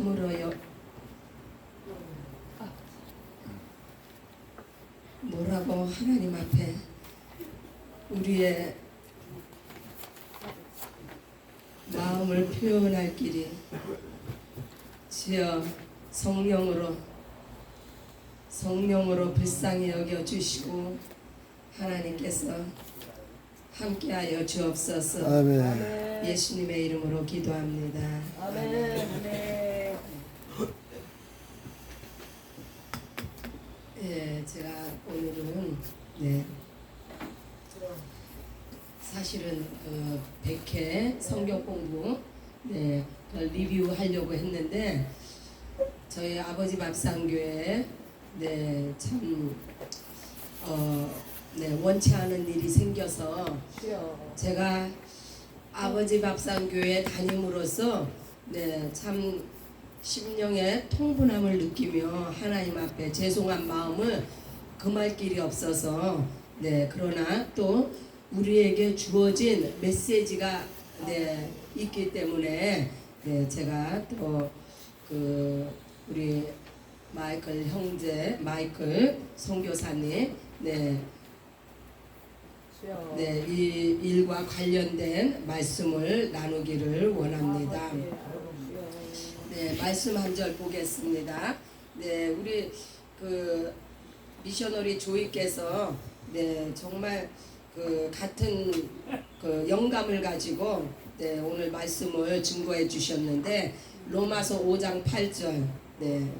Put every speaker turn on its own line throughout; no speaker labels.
참으로요. 뭐라고 하나님 앞에 우리의 마음을 표현할 길이 주여 성령으로 불쌍히 여겨주시고 하나님께서 함께하여 주옵소서.
아멘.
예수님의 이름으로 기도합니다.
아멘.
제가 오늘은 사실은 100회 성경 공부 리뷰하려고 했는데 저희 아버지 밥상교회 참 원치 않은 일이 생겨서 제가 아버지 밥상교회 담임으로서 참 심령의 통분함을 느끼며 하나님 앞에 죄송한 마음을 금할 길이 없어서 그러나 또 우리에게 주어진 메시지가 있기 때문에 제가 또 우리 마이클 선교사님 이 일과 관련된 말씀을 나누기를 원합니다. 말씀 한 절 보겠습니다. 우리 미셔너리 조이께서 정말 같은 영감을 가지고 오늘 말씀을 증거해 주셨는데 로마서 5장 8절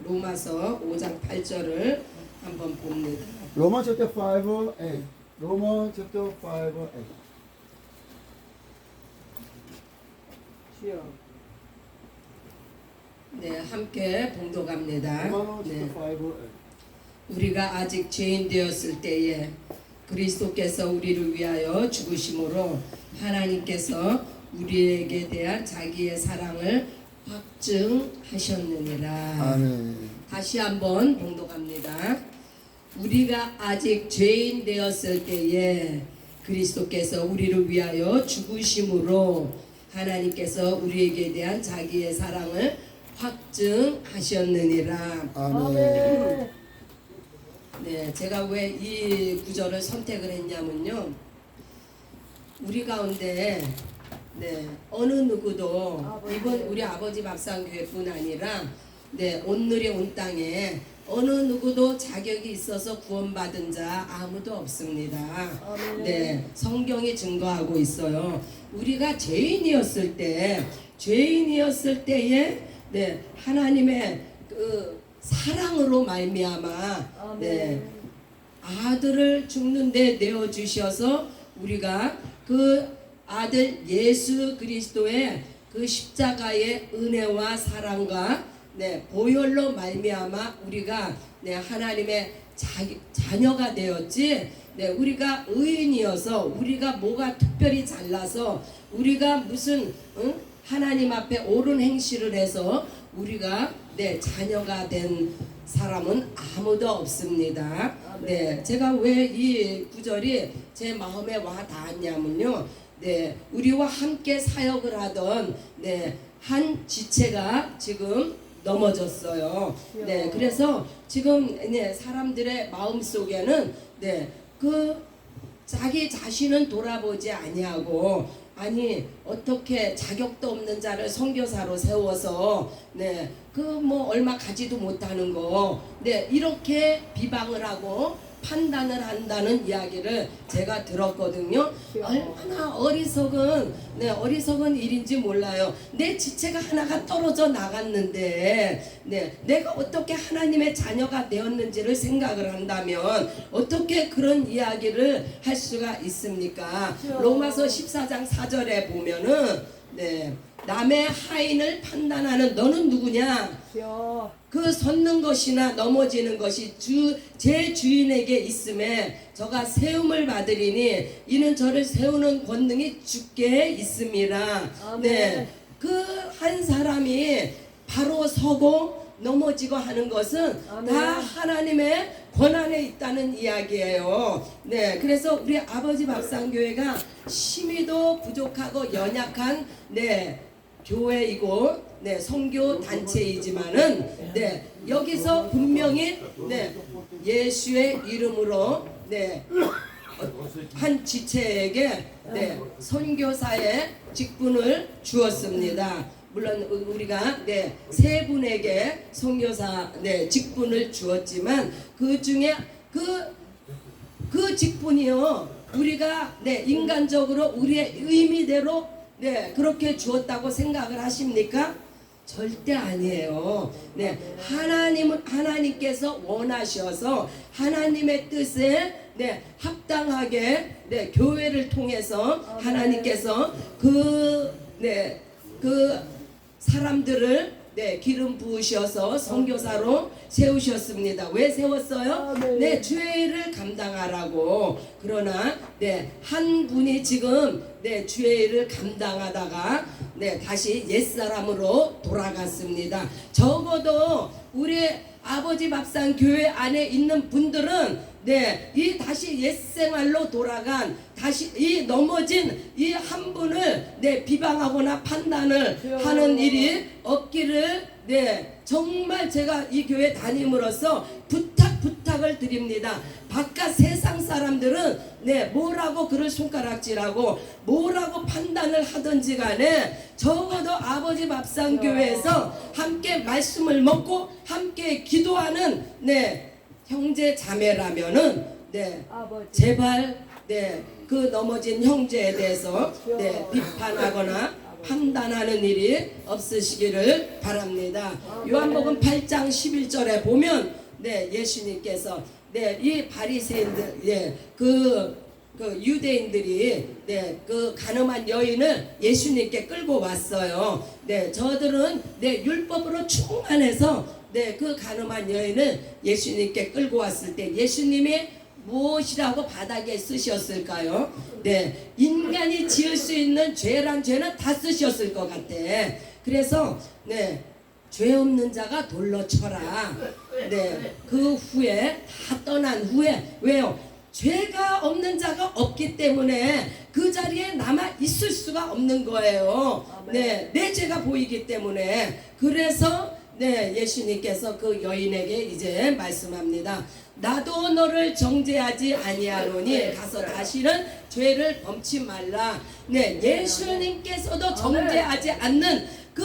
로마서 5장 8절을 한번 봅니다.
Romans chapter 5 8. Romans chapter 5 8.
함께 봉독합니다.
Romans chapter 5 8.
우리가 아직 죄인 되었을 때에 그리스도께서 우리를 위하여 죽으심으로 하나님께서 우리에게 대한 자기의 사랑을 확증하셨느니라.
아멘.
다시 한번 봉독합니다. 우리가 아직 죄인 되었을 때에 그리스도께서 우리를 위하여 죽으심으로 하나님께서 우리에게 대한 자기의 사랑을 확증하셨느니라.
아멘.
제가 왜 이 구절을 선택을 했냐면요. 우리 가운데 어느 누구도 이번 우리 아버지 밥상교회뿐 아니라 온누리 온 땅에 어느 누구도 자격이 있어서 구원받은 자 아무도 없습니다. 성경이 증거하고 있어요. 우리가 죄인이었을 때에 하나님의 사랑으로 말미암아 아들을 죽는데 내어 주셔서 우리가 그 아들 예수 그리스도의 그 십자가의 은혜와 사랑과 보혈로 말미암아 우리가 하나님의 자녀가 되었지. 우리가 의인이어서 우리가 뭐가 특별히 잘나서 우리가 무슨 하나님 앞에 옳은 행실을 해서 우리가 자녀가 된 사람은 아무도 없습니다. 제가 왜 이 구절이 제 마음에 와 닿았냐면요. 우리와 함께 사역을 하던 한 지체가 지금 넘어졌어요. 그래서 지금 사람들의 마음 속에는 자기 자신은 돌아보지 아니하고 아니 어떻게 자격도 없는 자를 선교사로 세워서 얼마 가지도 못하는 거 이렇게 비방을 하고 판단을 한다는 이야기를 제가 들었거든요. 얼마나 어리석은 일인지 몰라요. 내 지체가 하나가 떨어져 나갔는데 내가 어떻게 하나님의 자녀가 되었는지를 생각을 한다면 어떻게 그런 이야기를 할 수가 있습니까? 로마서 14장 4절에 보면은 남의 하인을 판단하는 너는 누구냐? 그 섰는 것이나 넘어지는 것이 제 주인에게 있음에 저가 세움을 받으리니 이는 저를 세우는 권능이 주께 있습니다. 그 한 사람이 바로 서고 넘어지고 하는 것은 다 하나님의 권한에 있다는 이야기예요. 그래서 우리 아버지 밥상교회가 심히도 부족하고 연약한 교회이고 네, 선교 단체이지만은 네, 여기서 분명히 네, 예수의 이름으로 네, 한 지체에게 네, 선교사의 직분을 주었습니다. 물론 우리가 네, 세 분에게 선교사 네, 직분을 주었지만 그 중에 그 직분이요, 우리가 네, 인간적으로 우리의 의미대로 네, 그렇게 주었다고 생각을 하십니까? 절대 아니에요. 네, 하나님께서 원하셔서 하나님의 뜻에 네, 합당하게 네, 교회를 통해서 하나님께서 그 사람들을 네, 기름 부으셔서 선교사로 세우셨습니다. 왜 세웠어요? 네, 죄를 감당하라고. 그러나 네, 한 분이 지금 네, 죄를 감당하다가 네, 다시 옛사람으로 돌아갔습니다. 적어도 우리 아버지 밥상 교회 안에 있는 분들은 네, 이 다시 옛생활로 돌아간 다시 이 넘어진 이 한 분을 네, 비방하거나 판단을 하는 일이 없기를 네, 정말 제가 이 교회 다님으로써 부탁을 드립니다. 바깥 세상 사람들은 네, 뭐라고 그를 손가락질하고 뭐라고 판단을 하든지 간에 적어도 아버지 밥상 교회에서 함께 말씀을 먹고 함께 기도하는 네, 형제 자매라면은 네, 제발 네, 그 넘어진 형제에 대해서 네, 비판하거나 판단하는 일이 없으시기를 바랍니다. 요한복음 8장 11절에 보면 네, 예수님께서 네, 이 바리새인들 네, 그 유대인들이 네, 그 가늠한 여인을 예수님께 끌고 왔어요. 네, 저들은 네, 율법으로 충만해서 네, 그 가늠한 여인을 예수님께 끌고 왔을 때 예수님이 무엇이라고 바닥에 쓰셨을까요? 네, 인간이 지을 수 있는 죄란 죄는 다 쓰셨을 것 같아. 그래서 네, 죄 없는 자가 돌로 쳐라. 네, 그 후에 다 떠난 후에 왜요? 죄가 없는 자가 없기 때문에 그 자리에 남아 있을 수가 없는 거예요. 네, 내 죄가 보이기 때문에. 그래서 네, 예수님께서 그 여인에게 이제 말씀합니다. 나도 너를 정죄하지 아니하노니 가서 다시는 죄를 범치 말라. 네, 예수님께서도 정죄하지 않는 그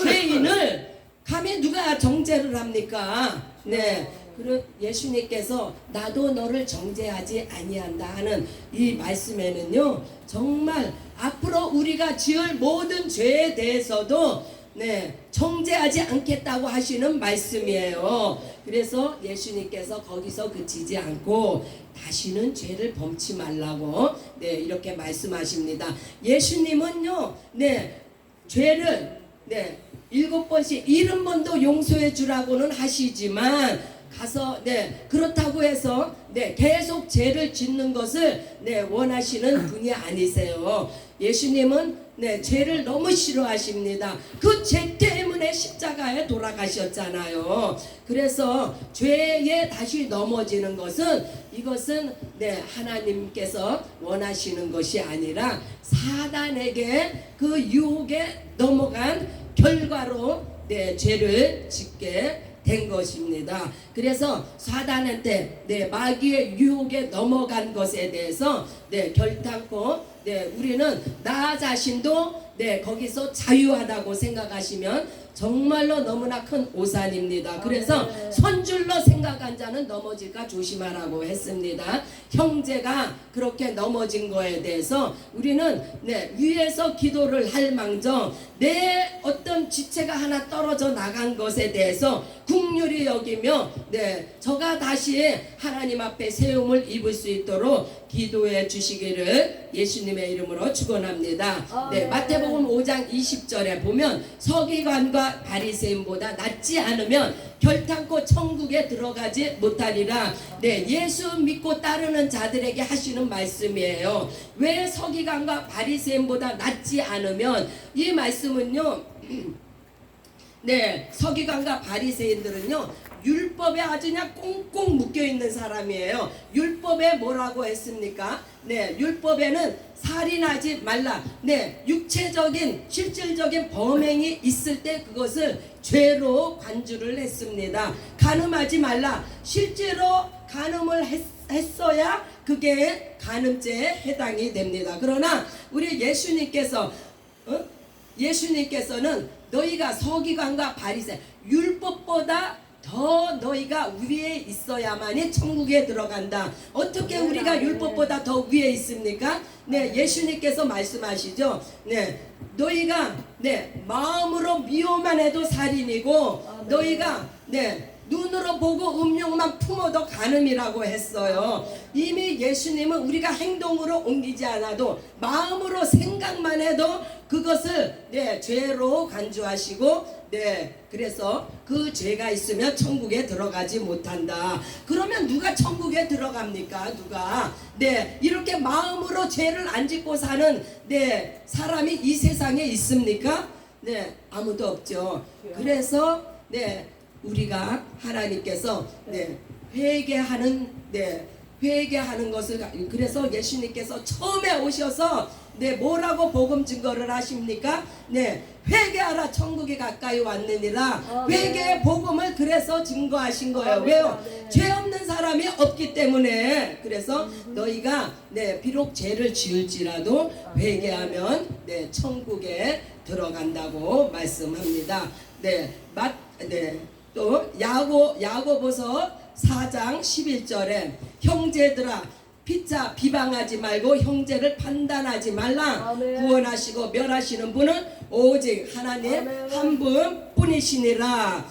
죄인을 감히 누가 정죄를 합니까? 네, 그리고 예수님께서 나도 너를 정죄하지 아니한다 하는 이 말씀에는요, 정말 앞으로 우리가 지을 모든 죄에 대해서도 네, 정죄하지 않겠다고 하시는 말씀이에요. 그래서 예수님께서 거기서 그치지 않고 다시는 죄를 범치 말라고 네, 이렇게 말씀하십니다. 예수님은요, 네, 죄를 네, 7번씩 70번도 용서해 주라고는 하시지만 가서 네, 그렇다고 해서 네, 계속 죄를 짓는 것을 네, 원하시는 분이 아니세요. 예수님은 네, 죄를 너무 싫어하십니다. 그 죄 때문에 십자가에 돌아가셨잖아요. 그래서 죄에 다시 넘어지는 것은 이것은 네, 하나님께서 원하시는 것이 아니라 사단에게 그 유혹에 넘어간 결과로 네, 죄를 짓게 된 것입니다. 그래서 사단한테 네, 마귀의 유혹에 넘어간 것에 대해서 네, 결단코 네, 우리는 나 자신도 네, 거기서 자유하다고 생각하시면 정말로 너무나 큰 오산입니다. 그래서 선줄로 생각한 자는 넘어질까 조심하라고 했습니다. 형제가 그렇게 넘어진 거에 대해서 우리는 네, 위에서 기도를 할 망정 내 어떤 지체가 하나 떨어져 나간 것에 대해서 긍휼히 여기며 네, 저가 다시 하나님 앞에 세움을 입을 수 있도록 기도해 주시기를 예수님의 이름으로 축원합니다. 네, 마태복음 5장 20절에 보면 서기관과 바리새인보다 낫지 않으면 결탄코 천국에 들어가지 못하리라. 네, 예수 믿고 따르는 자들에게 하시는 말씀이에요. 왜 서기관과 바리새인보다 낫지 않으면 이 말씀은요, 네, 서기관과 바리새인들은요, 율법에 아주 그냥 꽁꽁 묶여 있는 사람이에요. 율법에 뭐라고 했습니까? 네, 율법에는 살인하지 말라. 네, 육체적인 실질적인 범행이 있을 때 그것을 죄로 간주를 했습니다. 간음하지 말라. 실제로 간음을 했어야 그게 간음죄에 해당이 됩니다. 그러나 우리 예수님께서는 너희가 서기관과 바리새 율법보다 더 너희가 위에 있어야만이 천국에 들어간다. 어떻게 우리가 율법보다 더 위에 있습니까? 네, 예수님께서 말씀하시죠. 네, 너희가 마음으로 미워만 해도 살인이고 너희가 눈으로 보고 음욕만 품어도 간음이라고 했어요. 이미 예수님은 우리가 행동으로 옮기지 않아도 마음으로 생각만 해도 그것을 죄로 간주하시고 그래서 그 죄가 있으면 천국에 들어가지 못한다. 그러면 누가 천국에 들어갑니까? 누가? 이렇게 마음으로 죄를 안 짓고 사는 사람이 이 세상에 있습니까? 아무도 없죠. 그래서 우리가 하나님께서 회개하는 것을 그래서 예수님께서 처음에 오셔서 뭐라고 복음 증거를 하십니까? 회개하라 천국이 가까이 왔느니라. 회개의 복음을 그래서 증거하신 거예요. 왜요? 죄 없는 사람이 없기 때문에. 그래서 너희가 비록 죄를 지을지라도 회개하면 천국에 들어간다고 말씀합니다. 또 야고보서 4장 11절에 형제들아 피차 비방하지 말고 형제를 판단하지 말라. 구원하시고 멸하시는 분은 오직 하나님 한 분뿐이시니라.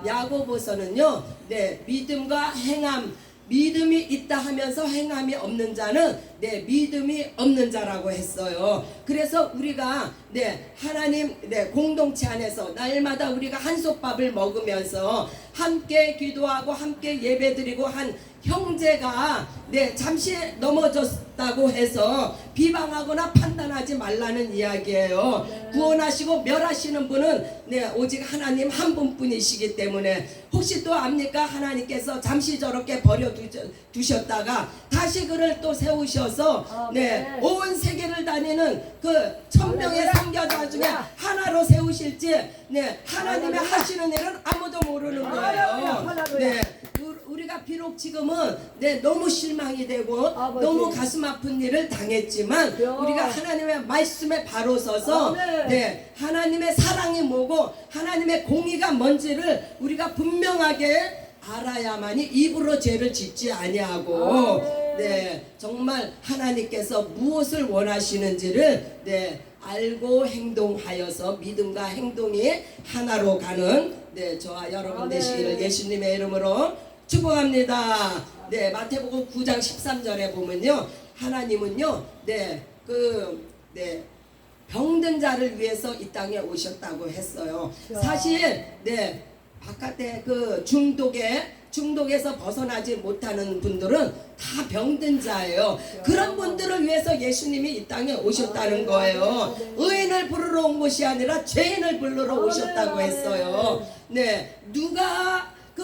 야고보서는요 믿음과 행함, 믿음이 있다 하면서 행함이 없는 자는 믿음이 없는 자라고 했어요. 그래서 우리가 하나님 공동체 안에서 날마다 우리가 한솥밥을 먹으면서 함께 기도하고 함께 예배드리고 한 형제가 잠시 넘어졌다고 해서 비방하거나 판단하지 말라는 이야기예요. 구원하시고 멸하시는 분은 오직 하나님 한 분뿐이시기 때문에. 혹시 또 압니까? 하나님께서 잠시 저렇게 버려두셨다가 다시 그를 또 세우셔서 온 세계를 다니는 그 1000명의 선교사 중에 하나로 세우실지 하나님의 하시는 일은 아무도 모르는 거예요. 우리가 비록 지금은 너무 실망이 되고 너무 가슴 아픈 일을 당했지만 우리가 하나님의 말씀에 바로 서서 하나님의 사랑이 뭐고 하나님의 공의가 뭔지를 우리가 분명하게 알아야만이 입으로 죄를 짓지 아니하고 정말 하나님께서 무엇을 원하시는지를 알고 행동하여서 믿음과 행동이 하나로 가는 저와 여러분 되시기를 예수님의 이름으로 축복합니다. 마태복음 9장 13절에 보면요, 하나님은요 병든 자를 위해서 이 땅에 오셨다고 했어요. 사실 바깥에 그 중독에서 벗어나지 못하는 분들은 다 병든 자예요. 그런 분들을 위해서 예수님이 이 땅에 오셨다는 거예요. 의인을 부르러 온 것이 아니라 죄인을 부르러 오셨다고 했어요. 누가 그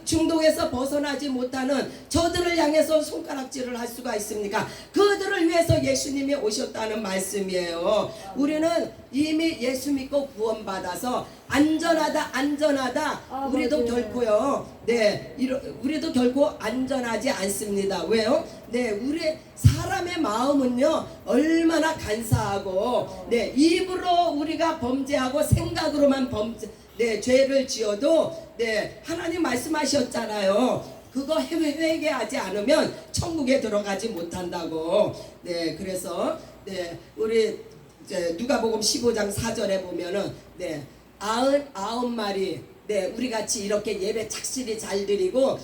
중독에서 벗어나지 못하는 저들을 향해서 손가락질을 할 수가 있습니까? 그들을 위해서 예수님이 오셨다는 말씀이에요. 우리는 이미 예수 믿고 구원받아서 안전하다. 우리도 결코요. 우리도 결코 안전하지 않습니다. 왜요? 우리 사람의 마음은요 얼마나 간사하고 입으로 우리가 범죄하고 생각으로만 죄를 지어도 하나님 말씀하셨잖아요. 그거 회개하지 않으면 천국에 들어가지 못한다고. 그래서 우리 누가복음 15장 4절에 보면은 99마리 우리 같이 이렇게 예배 착실히 잘 드리고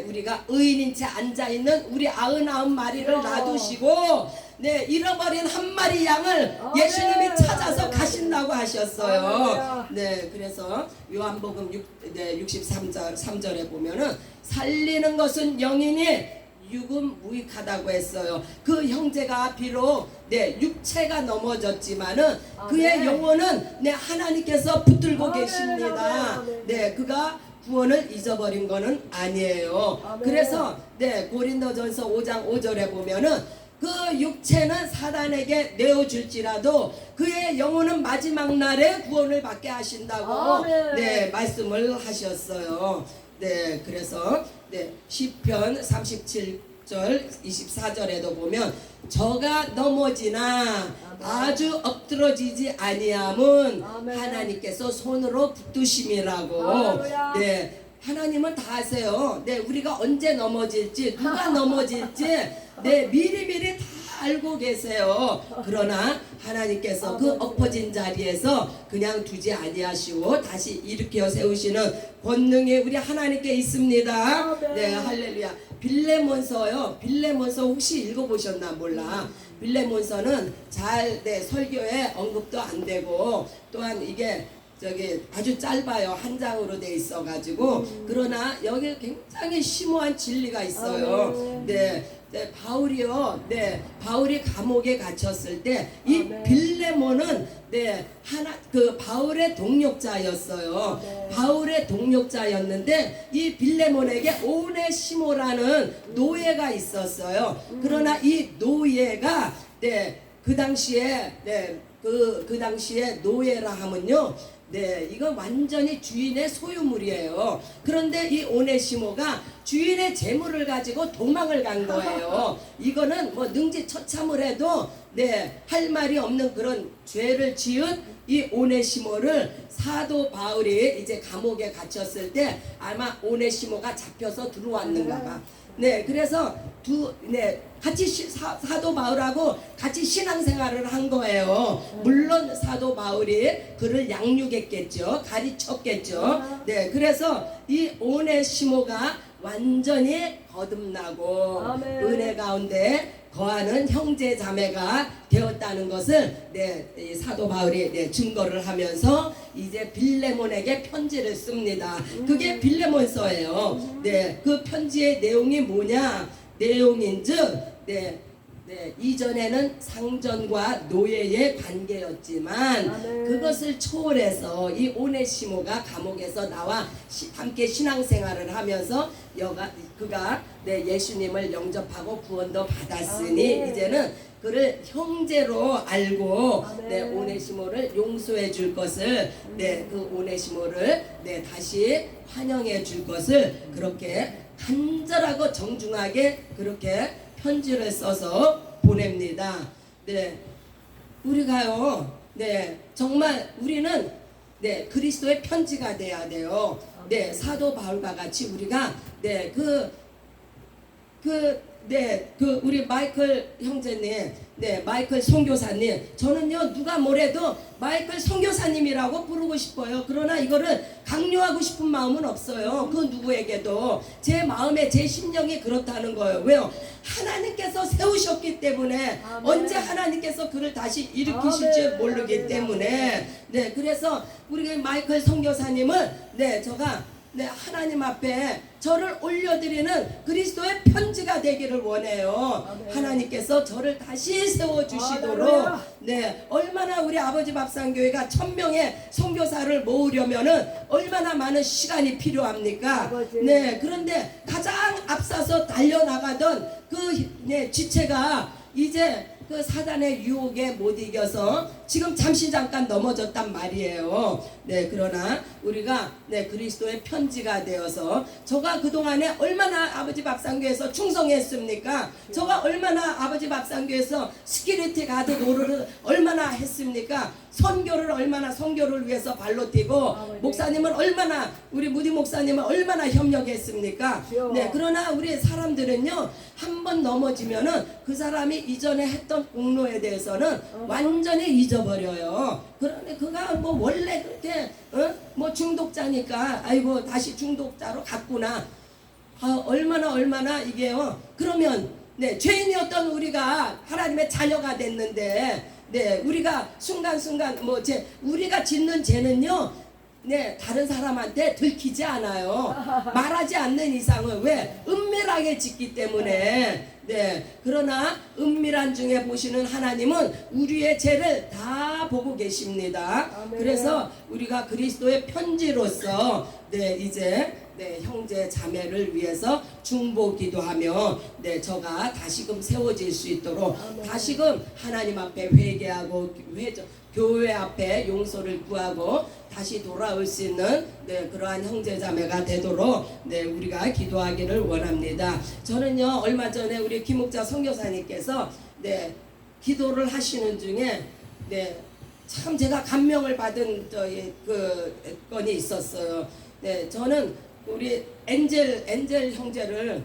우리가 의인인 채 앉아있는 우리 99마리를 놔두시고 잃어버린 한 마리 양을 예수님이 찾아서 가신다고 하셨어요. 그래서 요한복음 63절에 보면은 살리는 것은 영이니 육은 무익하다고 했어요. 그 형제가 비록 육체가 넘어졌지만은 그의 영혼은 하나님께서 붙들고 계십니다. 그가 구원을 잊어버린 거는 아니에요.
아멘.
그래서 네 고린도전서 5장 5절에 보면은 그 육체는 사단에게 내어줄지라도 그의 영혼은 마지막 날에 구원을 받게 하신다고
아멘.
네 말씀을 하셨어요. 네 그래서 네 시편 37절 24절에도 보면 저가 넘어지나 아주 엎드러지지 아니함은
아멘.
하나님께서 손으로 붙드심이라고.
할렐루야.
네 하나님은 다 아세요. 네 우리가 언제 넘어질지 누가 넘어질지 네 미리미리 다 알고 계세요. 그러나 하나님께서 그 엎어진 자리에서 그냥 두지 아니하시고 다시 일으켜 세우시는 권능이 우리 하나님께 있습니다.
아멘.
네 할렐루야. 빌레몬서요. 빌레몬서 혹시 읽어보셨나 몰라. 빌레몬서는 잘 네, 설교에 언급도 안 되고 또한 이게 저기 아주 짧아요. 한 장으로 돼 있어 가지고 그러나 여기 굉장히 심오한 진리가 있어요.
아멘.
네, 바울이요. 네, 바울이 감옥에 갇혔을 때 이
아멘.
빌레몬은 네, 그 바울의 동력자였어요.
아멘.
바울의 동력자였는데 이 빌레몬에게 오네시모라는 노예가 있었어요. 그러나 이 노예가 네, 그 당시에 네, 그 당시에 노예라 하면요. 네, 이건 완전히 주인의 소유물이에요. 그런데 이 오네시모가 주인의 재물을 가지고 도망을 간 거예요. 이거는 뭐 능지처참을 해도 네, 할 말이 없는 그런 죄를 지은 이 오네시모를 사도 바울이 이제 감옥에 갇혔을 때 아마 오네시모가 잡혀서 들어왔는가 봐. 네, 그래서 같이 사도 바울하고 같이 신앙생활을 한 거예요. 물론 사도 바울이 그를 양육했겠죠, 가르쳤겠죠. 네, 그래서 이 오네시모가 완전히 거듭나고
아멘.
은혜 가운데 거하는 형제 자매가 되었다는 것을 이 사도 바울이 증거를 하면서 이제 빌레몬에게 편지를 씁니다. 그게 빌레몬서예요. 그 편지의 내용이 뭐냐? 내용인즉 이전에는 상전과 노예의 관계였지만
아멘.
그것을 초월해서 이 오네시모가 감옥에서 나와 함께 신앙생활을 하면서 그가 예수님을 영접하고 구원도 받았으니
아멘.
이제는 그를 형제로 알고
아멘.
오네시모를 용서해 줄 것을 그 오네시모를 다시 환영해 줄 것을 그렇게 간절하고 정중하게 그렇게 편지를 써서 보냅니다. 우리가요, 정말 우리는 그리스도의 편지가 돼야 돼요. 사도 바울과 같이 우리가 우리 마이클 형제님, 마이클 선교사님, 저는요 누가 뭐래도 마이클 선교사님이라고 부르고 싶어요. 그러나 이거를 강요하고 싶은 마음은 없어요. 그 누구에게도 제 마음에 제 심령이 그렇다는 거예요. 왜요? 하나님께서 세우셨기 때문에
아멘.
언제 하나님께서 그를 다시 일으키실지
아멘.
모르기
아멘.
때문에 그래서 우리 마이클 선교사님은 제가 하나님 앞에 저를 올려드리는 그리스도의 편지가 되기를 원해요.
아멘.
하나님께서 저를 다시 세워주시도록
할렐루야.
얼마나 우리 아버지 밥상교회가 1000명의 선교사를 모으려면은 얼마나 많은 시간이 필요합니까?
아버지.
그런데 가장 앞서서 달려나가던 그 지체가 이제 그 사단의 유혹에 못 이겨서 지금 잠깐 넘어졌단 말이에요. 그러나 우리가 그리스도의 편지가 되어서 저가 그동안에 얼마나 아버지 밥상교에서 충성했습니까? 저가 얼마나 아버지 밥상교에서 스키리티 가드 노릇을 얼마나 했습니까? 선교를 위해서 발로 뛰고
아버지.
목사님은 얼마나 우리 무디 목사님은 얼마나 협력했습니까?
그렇죠.
그러나 우리 사람들은요 한 번 넘어지면은 그 사람이 이전에 했던 공로에 대해서는 완전히 잊어버려요. 그런데 그가 뭐 원래 그렇게 뭐 중독자니까 아이고 다시 중독자로 갔구나. 얼마나 이게요. 그러면 죄인이었던 우리가 하나님의 자녀가 됐는데 우리가 순간순간 우리가 짓는 죄는요 네, 다른 사람한테 들키지 않아요. 말하지 않는 이상은 왜? 은밀하게 짓기 때문에. 네, 그러나 은밀한 중에 보시는 하나님은 우리의 죄를 다 보고 계십니다.
아멘.
그래서 우리가 그리스도의 편지로서 네, 이제 네, 형제 자매를 위해서 중보기도하며 네, 저가 다시금 세워질 수 있도록
아멘.
다시금 하나님 앞에 회개하고 교회 앞에 용서를 구하고 다시 돌아올 수 있는 네, 그러한 형제자매가 되도록 네, 우리가 기도하기를 원합니다. 저는요 얼마 전에 우리 김옥자 선교사님께서 네, 기도를 하시는 중에 네, 참 제가 감명을 받은 저희 그 건이 있었어요. 네, 저는 우리 엔젤 형제를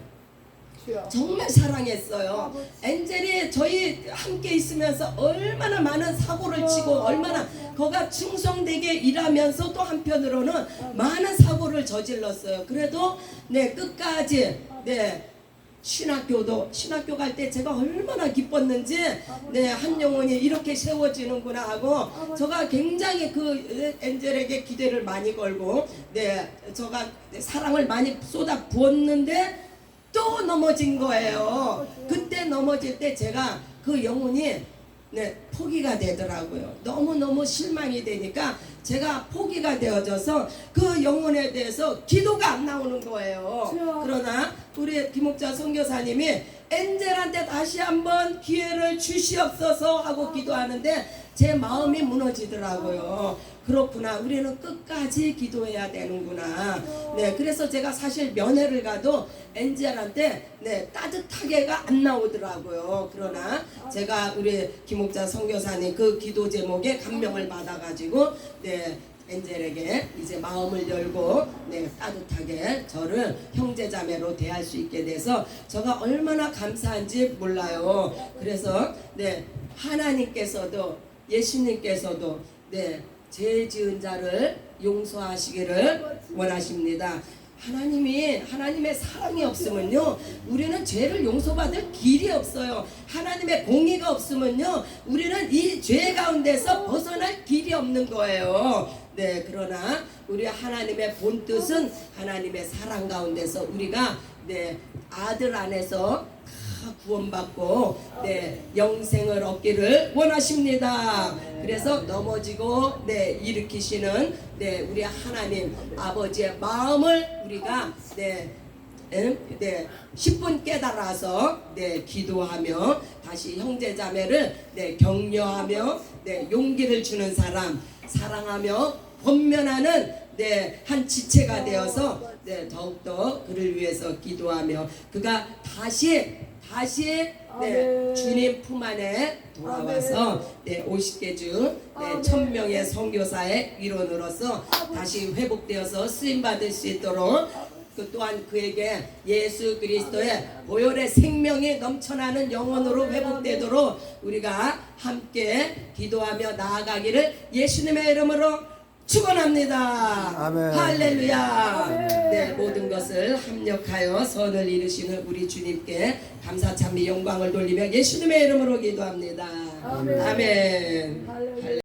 주여.
정말 사랑했어요. 엔젤이 저희 함께 있으면서 얼마나 많은 사고를 치고 얼마나 거가 충성되게 일하면서 또 한편으로는 많은 사고를 저질렀어요. 그래도 네 끝까지 네 신학교 갈 때 제가 얼마나 기뻤는지 네 한 영혼이 이렇게 세워지는구나 하고 제가 굉장히 그 엔젤에게 기대를 많이 걸고 네 제가 사랑을 많이 쏟아 부었는데 또 넘어진 거예요. 그때 넘어질 때 제가 그 영혼이 네, 포기가 되더라고요. 너무너무 실망이 되니까 제가 포기가 되어져서 그 영혼에 대해서 기도가 안 나오는 거예요. 그러나 우리 김옥자 선교사님이 엔젤한테 다시 한번 기회를 주시옵소서 하고 기도하는데 제 마음이 무너지더라고요. 그렇구나. 우리는 끝까지 기도해야 되는구나. 네, 그래서 제가 사실 면회를 가도 엔젤한테 네, 따뜻하게가 안 나오더라고요. 그러나 제가 우리 김옥자 선교사님 그 기도 제목에 감명을 받아가지고 네, 엔젤에게 이제 마음을 열고 네, 따뜻하게 저를 형제자매로 대할 수 있게 돼서 제가 얼마나 감사한지 몰라요. 그래서 네, 하나님께서도 예수님께서도 네, 죄 지은 자를 용서하시기를 원하십니다. 하나님의 사랑이 없으면요 우리는 죄를 용서받을 길이 없어요. 하나님의 공의가 없으면요 우리는 이 죄 가운데서 벗어날 길이 없는 거예요. 네, 그러나 우리 하나님의 본뜻은 하나님의 사랑 가운데서 우리가 네, 아들 안에서 다 구원받고 네, 영생을 얻기를 원하십니다. 그래서 넘어지고 네, 일으키시는 네, 우리 하나님 아버지의 마음을 우리가 네, 10분 깨달아서 네, 기도하며 다시 형제자매를 네, 격려하며 네, 용기를 주는 사람, 사랑하며 권면하는 네, 한 지체가 되어서 네, 더욱더 그를 위해서 기도하며 그가 다시 네, 주님 품 안에 돌아와서 네, 50개 중 네, 1000명의 선교사의 일원으로서 다시 회복되어서 쓰임받을 수 있도록 그 또한 그에게 예수 그리스도의 보혈의 생명이 넘쳐나는 영혼으로 회복되도록 우리가 함께 기도하며 나아가기를 예수님의 이름으로 축원합니다.
아멘.
할렐루야. 네, 모든 것을 합력하여 선을 이루시는 우리 주님께 감사 찬미 영광을 돌리며 예수님의 이름으로 기도합니다.
아멘.
아멘.
할렐루야.